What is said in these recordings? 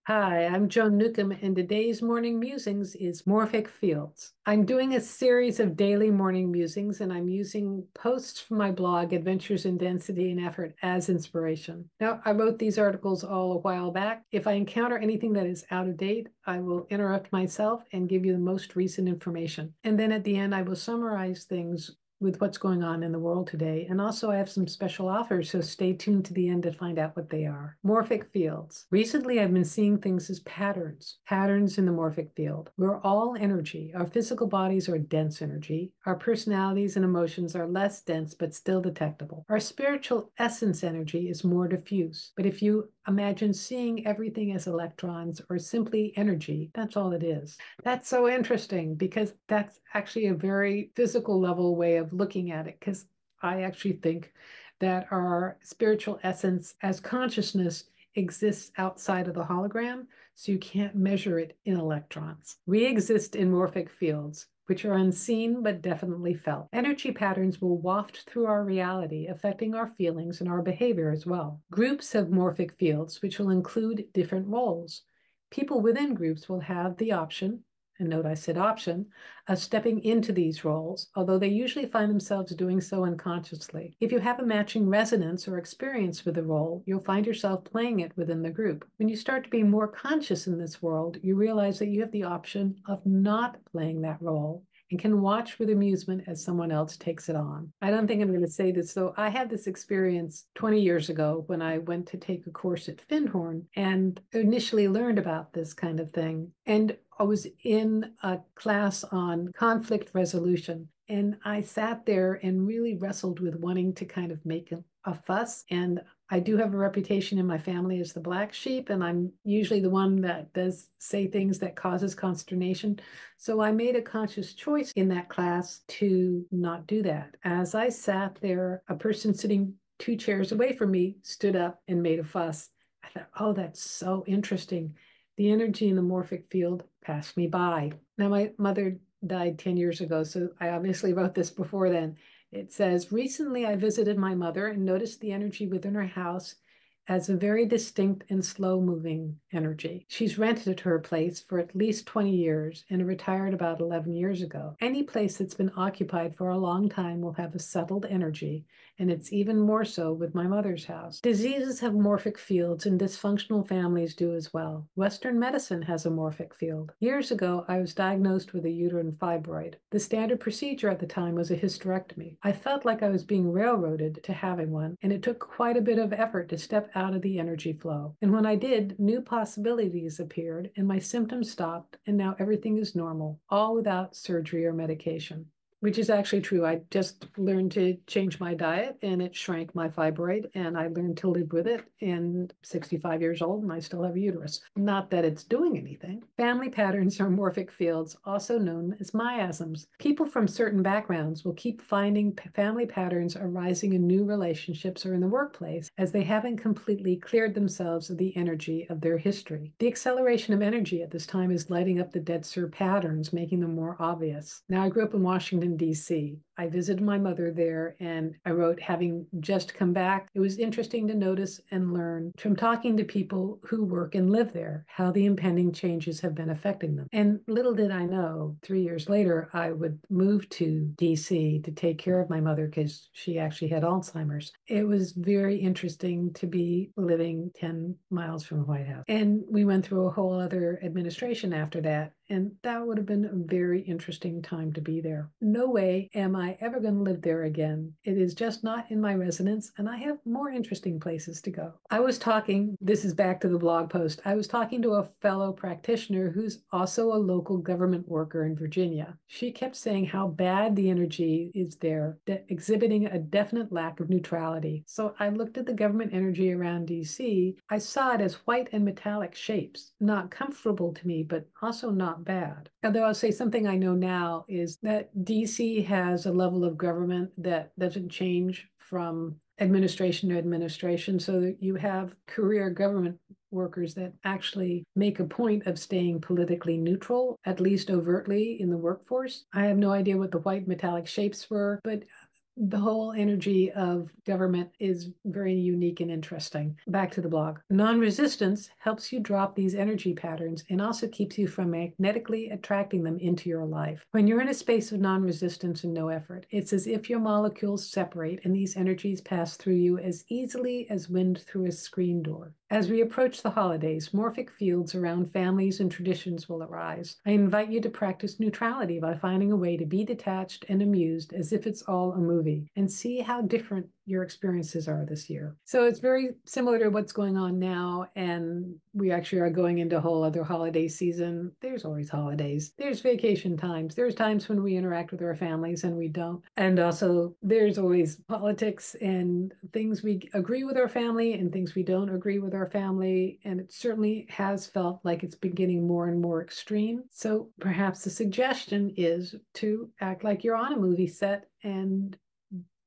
Hi, I'm Joan Newcomb, and today's morning musings is Morphic Fields. I'm doing a series of daily morning musings, and I'm using posts from my blog, Adventures in Density and Effort, as inspiration. Now, I wrote these articles all a while back. If I encounter anything that is out of date, I will interrupt myself and give you the most recent information. And then at the end, I will summarize things with what's going on in the world today. And also, I have some special offers, so stay tuned to the end to find out what they are. Morphic fields. Recently, I've been seeing things as patterns in the morphic field. We're all energy. Our physical bodies are dense energy. Our personalities and emotions are less dense, but still detectable. Our spiritual essence energy is more diffuse. But if you imagine seeing everything as electrons or simply energy, that's all it is. That's so interesting because that's actually a very physical level way of looking at it. Because I actually think that our spiritual essence as consciousness exists outside of the hologram, so you can't measure it in electrons. We exist in morphic fields, which are unseen but definitely felt. Energy patterns will waft through our reality, affecting our feelings and our behavior as well. Groups have morphic fields, which will include different roles. People within groups will have the option, and note I said option, of stepping into these roles, although they usually find themselves doing so unconsciously. If you have a matching resonance or experience with the role, you'll find yourself playing it within the group. When you start to be more conscious in this world, you realize that you have the option of not playing that role and can watch with amusement as someone else takes it on. I don't think I'm going to say this, though. I had this experience 20 years ago when I went to take a course at Findhorn and initially learned about this kind of thing. And I was in a class on conflict resolution. And I sat there and really wrestled with wanting to kind of make a fuss. And I do have a reputation in my family as the black sheep, and I'm usually the one that does say things that causes consternation. So I made a conscious choice in that class to not do that. As I sat there, a person sitting 2 chairs away from me stood up and made a fuss. I thought, oh, that's so interesting. The energy in the morphic field passed me by. Now, my mother died 10 years ago, so I obviously wrote this before then. It says, recently I visited my mother and noticed the energy within her house as a very distinct and slow moving energy. She's rented her place for at least 20 years and retired about 11 years ago. Any place that's been occupied for a long time will have a settled energy, and it's even more so with my mother's house. Diseases have morphic fields, and dysfunctional families do as well. Western medicine has a morphic field. Years ago, I was diagnosed with a uterine fibroid. The standard procedure at the time was a hysterectomy. I felt like I was being railroaded to having one, and it took quite a bit of effort to step out of the energy flow. And when I did, new possibilities appeared, and my symptoms stopped, and now everything is normal, all without surgery or medication. Which is actually true. I just learned to change my diet and it shrank my fibroid, and I learned to live with it. And 65 years old, and I still have a uterus. Not that it's doing anything. Family patterns are morphic fields, also known as miasms. People from certain backgrounds will keep finding family patterns arising in new relationships or in the workplace as they haven't completely cleared themselves of the energy of their history. The acceleration of energy at this time is lighting up the denser patterns, making them more obvious. Now, I grew up in Washington, D.C. I visited my mother there, and I wrote, having just come back, it was interesting to notice and learn from talking to people who work and live there how the impending changes have been affecting them. And little did I know, 3 years later, I would move to DC to take care of my mother because she actually had Alzheimer's. It was very interesting to be living 10 miles from the White House. And we went through a whole other administration after that. And that would have been a very interesting time to be there. No way am I ever going to live there again. It is just not in my resonance, and I have more interesting places to go. This is back to the blog post, I was talking to a fellow practitioner who's also a local government worker in Virginia. She kept saying how bad the energy is there, exhibiting a definite lack of neutrality. So I looked at the government energy around DC. I saw it as white and metallic shapes, not comfortable to me, but also not bad. Although I'll say something I know now is that DC has a level of government that doesn't change from administration to administration, so that you have career government workers that actually make a point of staying politically neutral, at least overtly in the workforce. I have no idea what the white metallic shapes were, but The whole energy of government is very unique and interesting. Back to the blog. Non-resistance helps you drop these energy patterns and also keeps you from magnetically attracting them into your life. When you're in a space of non-resistance and no effort, it's as if your molecules separate and these energies pass through you as easily as wind through a screen door. As we approach the holidays, morphic fields around families and traditions will arise. I invite you to practice neutrality by finding a way to be detached and amused as if it's all a movie, and see how different your experiences are this year. So it's very similar to what's going on now, and we actually are going into a whole other holiday season. There's always holidays. There's vacation times. There's times when we interact with our families and we don't. And also there's always politics and things we agree with our family and things we don't agree with our family. And it certainly has felt like it's been getting more and more extreme. So perhaps the suggestion is to act like you're on a movie set and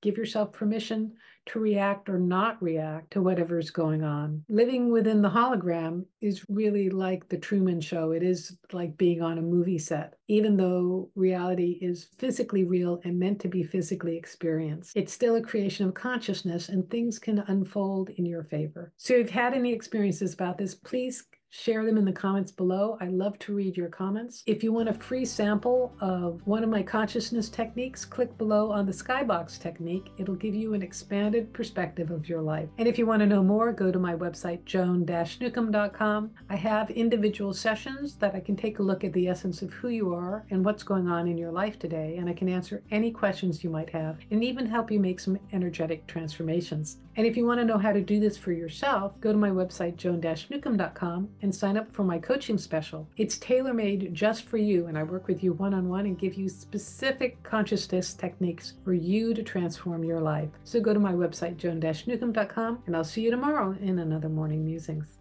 give yourself permission to react or not react to whatever's going on. Living within the hologram is really like the Truman Show. It is like being on a movie set, even though reality is physically real and meant to be physically experienced. It's still a creation of consciousness, and things can unfold in your favor. So if you've had any experiences about this, please share them in the comments below. I love to read your comments. If you want a free sample of one of my consciousness techniques, click below on the skybox technique. It'll give you an expanded perspective of your life. And if you want to know more, go to my website, joan-newcomb.com. I have individual sessions that I can take a look at the essence of who you are and what's going on in your life today, and I can answer any questions you might have and even help you make some energetic transformations. And if you want to know how to do this for yourself, go to my website, joan-newcomb.com, and sign up for my coaching special. It's tailor-made just for you, and I work with you one-on-one and give you specific consciousness techniques for you to transform your life. So go to my website, joan-newcomb.com, and I'll see you tomorrow in another Morning Musings.